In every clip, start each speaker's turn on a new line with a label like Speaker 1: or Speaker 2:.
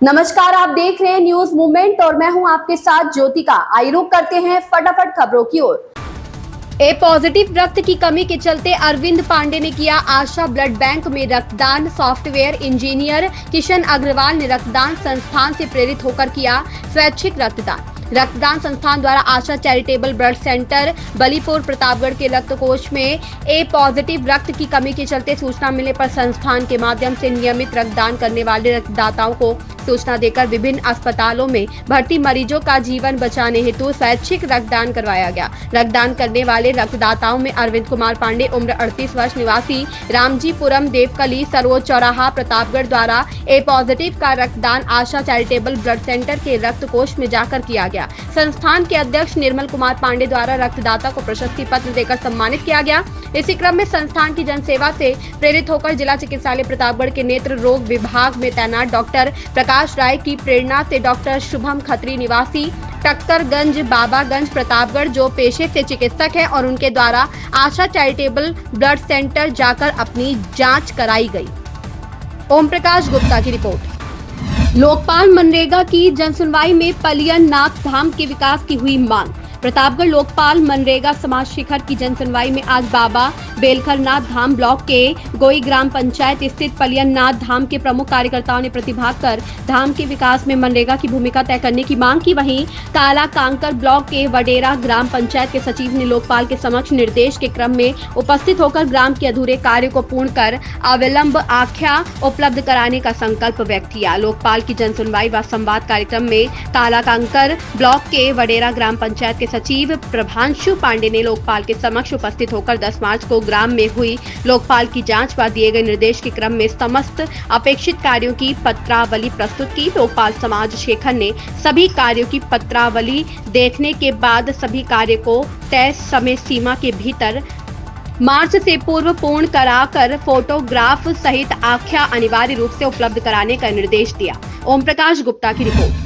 Speaker 1: नमस्कार, आप देख रहे हैं न्यूज मूवमेंट और मैं हूं आपके साथ ज्योतिका। आइए रुक करते हैं फटाफट खबरों की ओर।
Speaker 2: ए पॉजिटिव रक्त की कमी के चलते अरविंद पांडे ने किया आशा ब्लड बैंक में रक्तदान। सॉफ्टवेयर इंजीनियर किशन अग्रवाल ने रक्तदान संस्थान से प्रेरित होकर किया स्वैच्छिक रक्तदान। रक्तदान संस्थान द्वारा Asha charitable blood centre Balipur Pratapgarh के रक्त कोष में ए पॉजिटिव रक्त की कमी के चलते सूचना मिलने पर संस्थान के माध्यम से नियमित रक्तदान करने वाले रक्तदाताओं को सूचना देकर विभिन्न अस्पतालों में भर्ती मरीजों का जीवन बचाने हेतु स्वैच्छिक रक्तदान करवाया गया। रक्तदान करने वाले रक्तदाताओं में अरविंद कुमार पांडे उम्र 38 वर्ष निवासी रामजीपुरम देवकली सरोज चौराहा प्रतापगढ़ द्वारा ए पॉजिटिव का रक्तदान आशा चैरिटेबल ब्लड सेंटर के रक्त कोष में जाकर किया गया। संस्थान के अध्यक्ष निर्मल कुमार पांडे द्वारा रक्तदाता को प्रशस्ति पत्र देकर सम्मानित किया गया। इसी क्रम में संस्थान की जनसेवा से प्रेरित होकर जिला चिकित्सालय प्रतापगढ़ के नेत्र रोग विभाग में तैनात डॉक्टर प्रकाश राय की प्रेरणा से डॉक्टर शुभम खत्री निवासी टक्करगंज बाबागंज प्रतापगढ़ जो पेशे से चिकित्सक है और उनके द्वारा आशा चैरिटेबल ब्लड सेंटर जाकर अपनी जांच कराई गई। ओम प्रकाश गुप्ता की रिपोर्ट। लोकपाल मनरेगा की जनसुनवाई में पलियन नाथ धाम के विकास की हुई मांग। प्रतापगढ़ लोकपाल मनरेगा समाज शिखर की जनसुनवाई में आज बाबा बेलखर नाथ धाम ब्लॉक के गोई ग्राम पंचायत स्थित पलियन नाथ धाम के प्रमुख कार्यकर्ताओं ने प्रतिभाग कर धाम के विकास में मनरेगा की भूमिका तय करने की मांग की। वहीं काला कांकर ब्लॉक के वडेरा ग्राम पंचायत के सचिव ने लोकपाल के समक्ष निर्देश के क्रम में उपस्थित होकर ग्राम के अधूरे कार्य को पूर्ण कर अविलंब आख्या उपलब्ध कराने का संकल्प व्यक्त किया। लोकपाल की जनसुनवाई व संवाद कार्यक्रम में काला कांकर ब्लॉक के वडेरा ग्राम पंचायत के सचिव प्रभांशु पांडे ने लोकपाल के समक्ष उपस्थित होकर 10 मार्च को ग्राम में हुई लोकपाल की जांच व दिए गए निर्देश के क्रम में समस्त अपेक्षित कार्यों की पत्रावली प्रस्तुत की। लोकपाल समाज शेखर ने सभी कार्यों की पत्रावली देखने के बाद सभी कार्य को तय समय सीमा के भीतर मार्च से पूर्व पूर्ण कराकर फोटोग्राफ सहित आख्या अनिवार्य रूप से उपलब्ध कराने का निर्देश दिया। ओम प्रकाश गुप्ता की रिपोर्ट।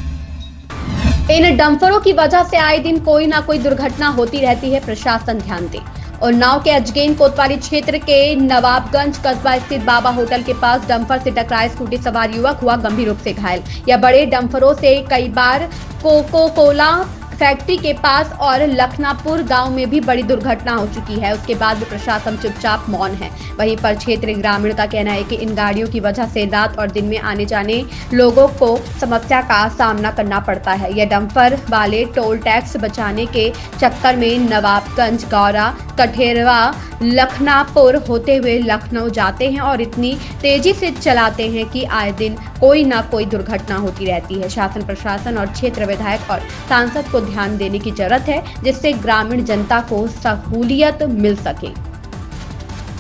Speaker 2: इन डंफरों की वजह से आए दिन कोई ना कोई दुर्घटना होती रहती है, प्रशासन ध्यान दे। उन्नाव के अजगेन कोतवाली क्षेत्र के नवाबगंज कस्बा स्थित बाबा होटल के पास डंफर से टकराए स्कूटी सवार युवक हुआ गंभीर रूप से घायल। यह बड़े डंफरों से कई बार कोको कोला फैक्ट्री के पास और लखनापुर गांव में भी बड़ी दुर्घटना हो चुकी है। उसके बाद भी प्रशासन चुपचाप मौन है। वहीं पर क्षेत्रीय ग्रामीण का कहना है कि इन गाड़ियों की वजह से रात और दिन में आने जाने लोगों को समस्या का सामना करना पड़ता है। यह डंपर वाले टोल टैक्स बचाने के चक्कर में नवाबगंज गौरा कठेरवा लखनापुर होते हुए लखनऊ जाते हैं और इतनी तेजी से चलाते हैं कि आए दिन कोई ना कोई दुर्घटना होती रहती है। शासन प्रशासन और क्षेत्र विधायक और सांसद को ध्यान देने की जरूरत है जिससे ग्रामीण जनता को सहूलियत मिल सके।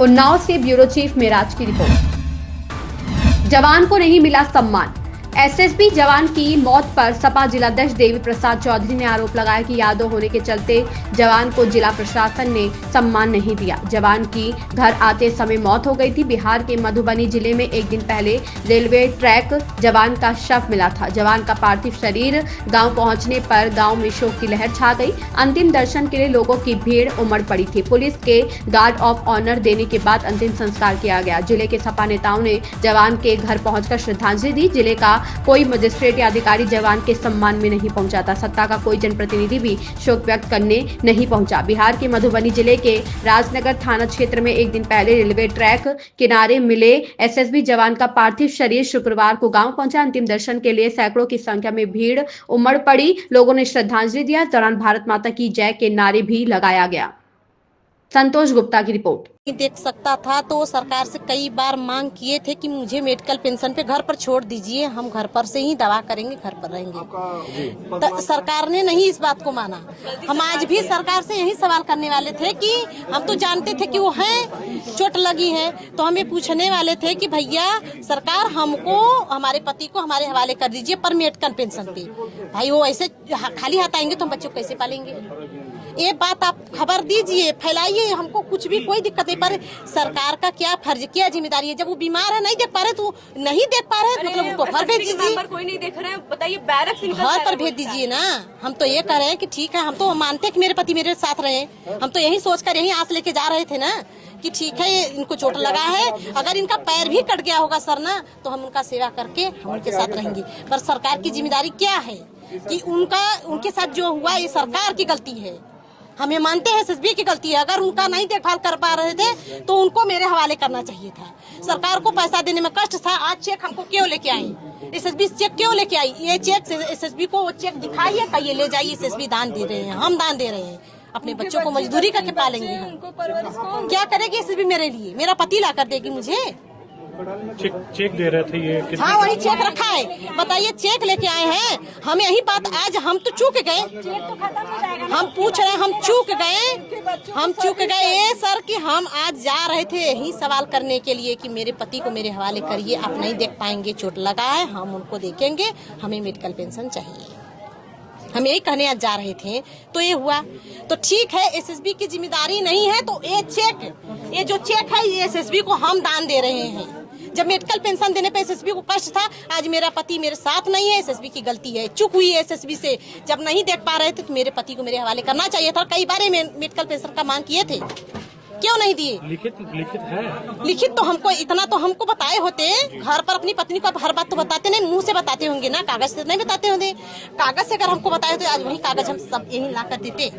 Speaker 2: उन्नाव से ब्यूरो चीफ मेराज की रिपोर्ट। जवान को नहीं मिला सम्मान। एसएसबी जवान की मौत पर सपा जिलाध्यक्ष देवी प्रसाद चौधरी ने आरोप लगाया कि यादव होने के चलते जवान को जिला प्रशासन ने सम्मान नहीं दिया। जवान की घर आते समय मौत हो गई थी। बिहार के मधुबनी जिले में एक दिन पहले रेलवे ट्रैक जवान का शव मिला था। जवान का पार्थिव शरीर गांव पहुंचने पर गांव में शोक की लहर छा गई। अंतिम दर्शन के लिए लोगों की भीड़ उमड़ पड़ी थी। पुलिस के गार्ड ऑफ ऑनर देने के बाद अंतिम संस्कार किया गया। जिले के सपा नेताओं ने जवान के घर पहुंचकर श्रद्धांजलि दी। जिले का कोई मजिस्ट्रेट या अधिकारी जवान के सम्मान में नहीं पहुंचा था। सत्ता का कोई जनप्रतिनिधि भी शोक व्यक्त करने नहीं पहुंचा। बिहार के मधुबनी जिले के राजनगर थाना क्षेत्र में एक दिन पहले रेलवे ट्रैक किनारे मिले एसएसबी जवान का पार्थिव शरीर शुक्रवार को गांव पहुंचा। अंतिम दर्शन के लिए सैकड़ों की संख्या में भीड़ उमड़ पड़ी। लोगों ने श्रद्धांजलि दिया। इस दौरान भारत माता की जय के नारे भी लगाया गया। संतोष गुप्ता की रिपोर्ट।
Speaker 3: देख सकता था तो सरकार से कई बार मांग किए थे कि मुझे मेडिकल पेंशन पे घर पर छोड़ दीजिए, हम घर पर से ही दवा करेंगे, घर पर रहेंगे। तो सरकार ने नहीं इस बात को माना। हम आज भी सरकार से यही सवाल करने वाले थे कि हम तो जानते थे कि वो हैं, चोट लगी है, तो हम ये पूछने वाले थे कि भैया सरकार हमको हमारे पति को हमारे हवाले कर दीजिए पर मेडिकल पेंशन पे। भाई वो ऐसे खाली हाथ आएंगे तो हम बच्चों को कैसे पालेंगे? ये बात आप खबर दीजिए, फैलाइए। हमको कुछ भी कोई दिक्कत नहीं, पर सरकार का क्या फर्ज, क्या जिम्मेदारी है? जब वो बीमार है, नहीं देख पा रहे, तो नहीं देख पा रहे, मतलब उनको घर भेज दीजिए।
Speaker 4: कोई नहीं देख रहे हैं, बताइए बैरक से
Speaker 3: घर पर भेज दीजिए ना। हम तो ये कह रहे हैं कि ठीक है, हम तो मानते हैं कि मेरे पति मेरे साथ रहे। हम तो यही सोचकर यही आस लेके जा रहे थे ना कि ठीक है ये इनको चोट लगा है, अगर इनका पैर भी कट गया होगा सर ना, तो हम उनका सेवा करके हम उनके साथ रहेंगे। पर सरकार की जिम्मेदारी क्या है कि उनके साथ जो हुआ ये सरकार की गलती है। हमें मानते हैं एसएसबी की गलती है, अगर उनका नहीं देखभाल कर पा रहे थे तो उनको मेरे हवाले करना चाहिए था। सरकार को पैसा देने में कष्ट था, आज चेक हमको क्यों लेके आई, एसएसबी चेक क्यों लेके आई? ये चेक एसएसबी को वो चेक दिखाइए, कहिए ले जाइए, एसएसबी दान दे रहे हैं, हम दान दे रहे हैं, अपने बच्चों को मजदूरी करके पालेंगे हम। क्या करेगी एसएसबी मेरे लिए? मेरा पति ला कर देगी मुझे?
Speaker 5: चेक दे रहे थे ये?
Speaker 3: हाँ वही चेक रखा है, बताइए चेक लेके आए हैं। हम यही बात आज हम तो चूक गए, हम पूछ रहे हैं, हम चूक गए ये सर कि हम आज जा रहे थे यही सवाल करने के लिए कि मेरे पति को मेरे हवाले करिए, आप नहीं देख पाएंगे, चोट लगा है, हम उनको देखेंगे, हमें मेडिकल पेंशन चाहिए। हम यही कहने आज जा रहे थे तो ये हुआ। तो ठीक है, एसएसबी की जिम्मेदारी नहीं है तो ये जो चेक है ये एसएसबी को हम दान दे रहे हैं। जब मेडिकल पेंशन देने पे एसएसबी को कष्ट था, आज मेरा पति मेरे साथ नहीं है, एसएसबी की गलती है, चूक हुई है एसएसबी से। जब नहीं देख पा रहे थे तो मेरे पति को मेरे हवाले करना चाहिए था। कई बार मेडिकल पेंशन का मांग किए थे, क्यों नहीं दिए?
Speaker 5: लिखित है।
Speaker 3: लिखित तो हमको इतना तो हमको बताए होते, घर पर अपनी पत्नी को हर बात तो बताते नहीं, मुंह से बताते होंगे ना, कागज से नहीं बताते होंगे। कागज से अगर हमको बताए होते आज वही कागज हम सब यही ला कर देते।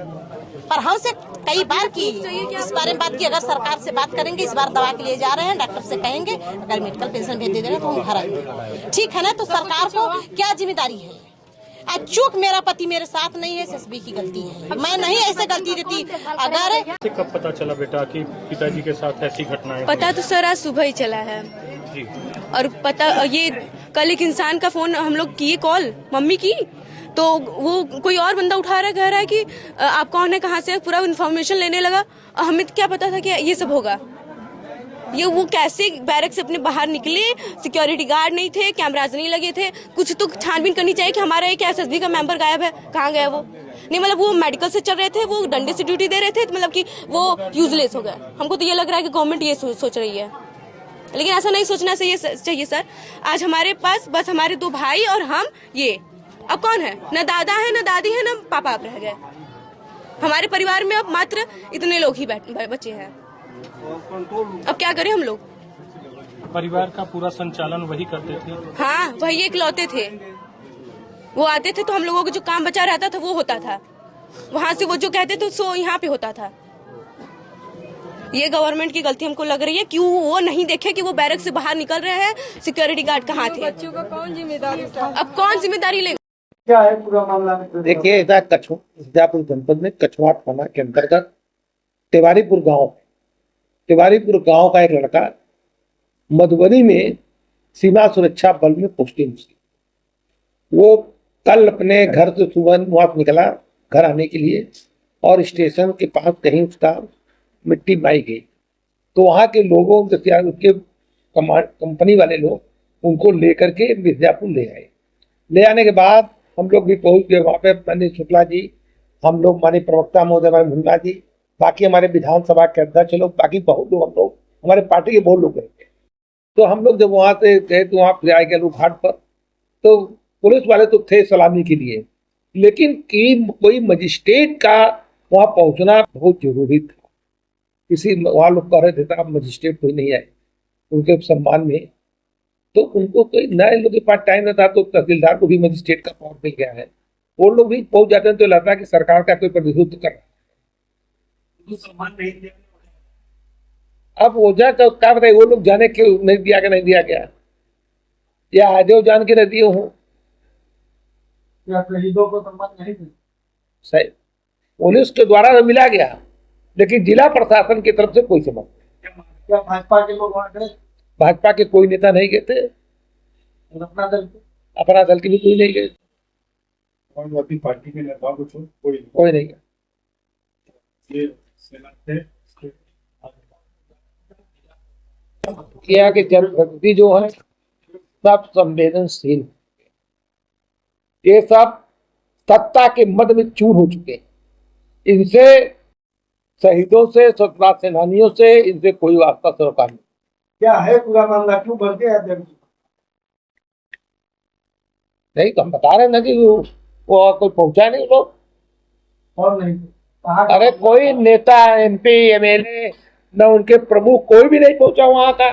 Speaker 3: पर हमसे कई बार की इस बारे में बात की, अगर सरकार से बात करेंगे, इस बार दवा के लिए जा रहे हैं, डॉक्टर से कहेंगे अगर मेडिकल पेंशन भेज दे रहे हैं तो हम घर आएंगे, ठीक है ना। तो सरकार को क्या जिम्मेदारी है? आज चूक मेरा पति मेरे साथ नहीं है, एसएसबी की गलती है, मैं नहीं ऐसे गलती देती। अगर
Speaker 5: कब पता चला बेटा कि पिताजी के साथ ऐसी घटनाएं?
Speaker 6: पता तो सर आज सुबह ही चला है
Speaker 5: जी।
Speaker 6: और पता ये कल एक इंसान का फोन हम लोग किए, कॉल मम्मी की, तो वो कोई और बंदा उठा रहा है, कह रहा है कि आप कौन है, कहाँ से, पूरा इन्फॉर्मेशन लेने लगा। हमें तो क्या पता था कि ये सब होगा। ये वो कैसे बैरक से अपने बाहर निकले, सिक्योरिटी गार्ड नहीं थे, कैमराज नहीं लगे थे, कुछ तो छानबीन करनी चाहिए कि हमारा एक एसएसबी का मेंबर गायब है, कहाँ गया वो? नहीं मतलब वो मेडिकल से चल रहे थे, वो डंडे से ड्यूटी दे रहे थे, तो मतलब कि वो यूजलेस हो गए। हमको तो ये लग रहा है कि गवर्नमेंट ये सोच रही है, लेकिन ऐसा नहीं सोचना चाहिए सर। आज हमारे पास बस हमारे 2 भाई और हम, ये अब कौन है? न दादा है, न दादी है, न पापा आप रह गए। हमारे परिवार में अब मात्र इतने लोग ही बचे हैं। अब क्या करें हम लोग?
Speaker 5: परिवार का पूरा संचालन वही करते थे?
Speaker 6: हाँ वही इकलौते थे, वो आते थे तो हम लोगों को जो काम बचा रहता था वो होता था, वहाँ से वो जो कहते थे सो यहाँ पे होता था। ये गवर्नमेंट की गलती हमको लग रही है, क्यों वो नहीं देखे कि वो बैरक से बाहर निकल रहे हैं, सिक्योरिटी गार्ड कहाँ थे?
Speaker 4: बच्चों का कौन जिम्मेदारी?
Speaker 6: अब कौन जिम्मेदारी लेगा?
Speaker 7: क्या है पूरा मामला? देखिए ऐसा मिर्जापुर जनपद में कछुआ थाना के अंतर्गत तिवारीपुर गांव का एक लड़का मधुबनी में सीमा सुरक्षा बल में पोस्टिंग थी। वो कल अपने घर से सुबह वहां निकला घर आने के लिए और स्टेशन के पास कहीं उसका मिट्टी माई गई, तो वहां के लोगों उसके कंपनी वाले लोग उनको लेकर के मिर्जापुर ले आए। ले आने के बाद हम लोग भी पहुंच गए वहां पे, माननीय शुक्ला जी, हम लोग माननीय प्रवक्ता महोदय हमारे मुन्ना जी, बाकी हमारे विधानसभा के अध्यक्ष लोग, बाकी बहुत लोग, हम लोग हमारे पार्टी के बहुत लोग गए थे। तो हम लोग जब वहां से गए तो वहां पर आए गए घाट पर, तो पुलिस वाले तो थे सलामी के लिए, लेकिन कोई मजिस्ट्रेट का वहां पहुंचना बहुत जरूरी था। किसी वहां लोग कह रहे थे मजिस्ट्रेट कोई नहीं आए उनके सम्मान में, तो उनको कोई नए लोग के पास टाइम रहता तो तहसीलदार को भी मजिस्ट्रेट का पावर मिल गया है, वो लोग भी पहुंच जाते हैं तो लगता है कि सरकार का कोई प्रतिनिधित्व कर रहा है। अब वजह का क्या बताइए, वो लोग जाने क्यों नहीं दिया, नहीं दिया गया, या आजो जान के दिए हो, शहीदों को सम्मान नहीं सही पुलिस के द्वारा मिला गया, लेकिन जिला प्रशासन की तरफ से कोई सम्मान नहीं। भाजपा के लोग वहां गए? भाजपा के कोई नेता नहीं गए थे, अपना दल के भी कोई नहीं गए,
Speaker 5: पार्टी के नेताओं को
Speaker 7: कोई नहीं गया। यहाँ के जनप्रतिनिधि जो है सब संवेदनशील, ये सब सत्ता के मद में चूर हो चुके हैं। इनसे शहीदों से, स्वतंत्रता सेनानियों से इनसे कोई वास्ता सरोकार नहीं। क्या है पूरा मामला, क्यों बढ़ गया अध्यक्ष? नहीं तो हम बता रहे ना कि वो कोई पहुंचा नहीं लोग, और नहीं। अरे कोई नेता, MP, MLA न उनके प्रमुख, कोई भी नहीं पहुंचा वहां का।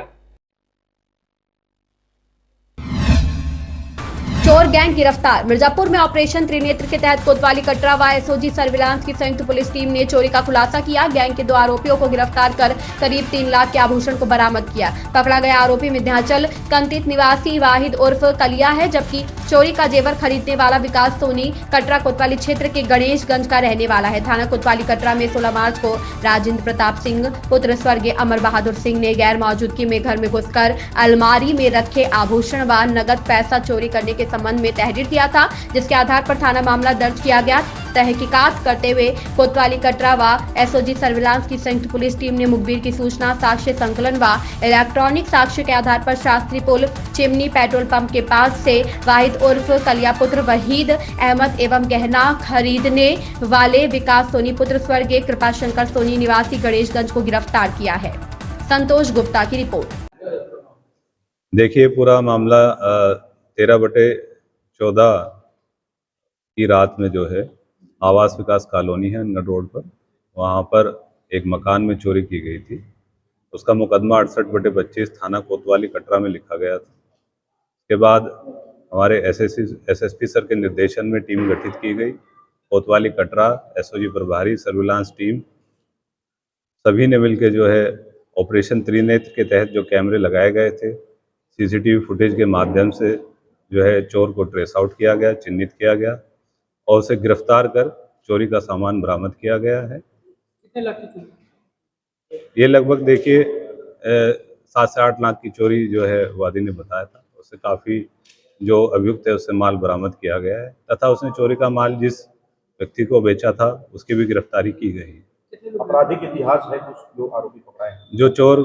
Speaker 2: चोर गैंग गिरफ्तार। मिर्जापुर में ऑपरेशन त्रिनेत्र के तहत कोतवाली कटरा व एसओजी सर्विलांस की संयुक्त पुलिस टीम ने चोरी का खुलासा किया। गैंग के 2 आरोपियों को गिरफ्तार कर करीब 3 लाख के आभूषण को बरामद किया। पकड़ा गया आरोपी विंध्याचल कंतित निवासी वाहिद उर्फ कलिया है, जबकि चोरी का जेवर खरीदने वाला विकास सोनी कटरा कोतवाली क्षेत्र के गणेशगंज का रहने वाला है। थाना कोतवाली कटरा में 16 मार्च को राजेंद्र प्रताप सिंह पुत्र स्वर्गीय अमर बहादुर सिंह ने गैर मौजूदगी में घर में घुसकर अलमारी में रखे आभूषण व नगद पैसा चोरी करने के संबंध में तहरीर दिया था, जिसके आधार पर थाना मामला दर्ज किया गया। तहकीकात करते हुए कोतवाली कटरा व एसओजी सर्विलांस की संयुक्त पुलिस टीम ने मुखबिर की सूचना, साक्ष्य संकलन व इलेक्ट्रॉनिक साक्ष्य के आधार पर शास्त्री पुल चिमनी पेट्रोल पंप के पास से वाहिद उर्फ कलिया पुत्र वहीद अहमद एवं गहना खरीदने वाले विकास सोनी पुत्र स्वर्गीय कृपाशंकर सोनी निवासी गणेशगंज को गिरफ्तार किया है। संतोष गुप्ता की रिपोर्ट।
Speaker 8: देखिए, पूरा मामला 13/14 की रात में जो है आवास विकास कॉलोनी है नट रोड पर, वहाँ पर एक मकान में चोरी की गई थी। उसका मुकदमा 68/25 थाना कोतवाली कटरा में लिखा गया था। उसके बाद हमारे एसएसपी सर के निर्देशन में टीम गठित की गई। कोतवाली कटरा एसओजी प्रभारी सर्विलांस टीम सभी ने मिलकर जो है ऑपरेशन त्रिनेत्र के तहत जो कैमरे लगाए गए थे, सीसीटीवी फुटेज के माध्यम से जो है चोर को ट्रेस आउट किया गया, चिन्हित किया गया और उसे गिरफ्तार कर चोरी का सामान बरामद किया गया है।
Speaker 5: कितने लाख की चोरी?
Speaker 8: ये लगभग देखिए 7 से 8 लाख की चोरी जो है वादी ने बताया था। उससे काफ़ी जो अभियुक्त है उससे माल बरामद किया गया है तथा उसने चोरी का माल जिस व्यक्ति को बेचा था उसकी भी गिरफ्तारी की गई है।
Speaker 9: आपराधिक इतिहास है कुछ जो आरोपी पकड़ाए हैं?
Speaker 8: जो चोर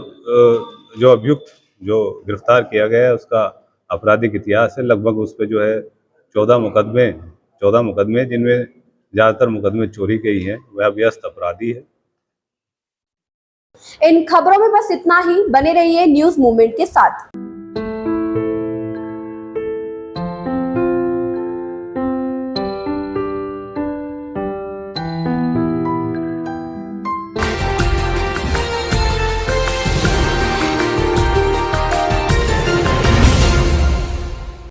Speaker 8: जो अभियुक्त जो गिरफ्तार किया गया है उसका आपराधिक इतिहास है। लगभग उस पर जो है 14 मुकदमे जिनमें ज़्यादातर मुकदमे चोरी के ही हैं। वह व्यस्त अपराधी है।
Speaker 1: इन खबरों में बस इतना ही। बने रहिए न्यूज मूवमेंट के साथ।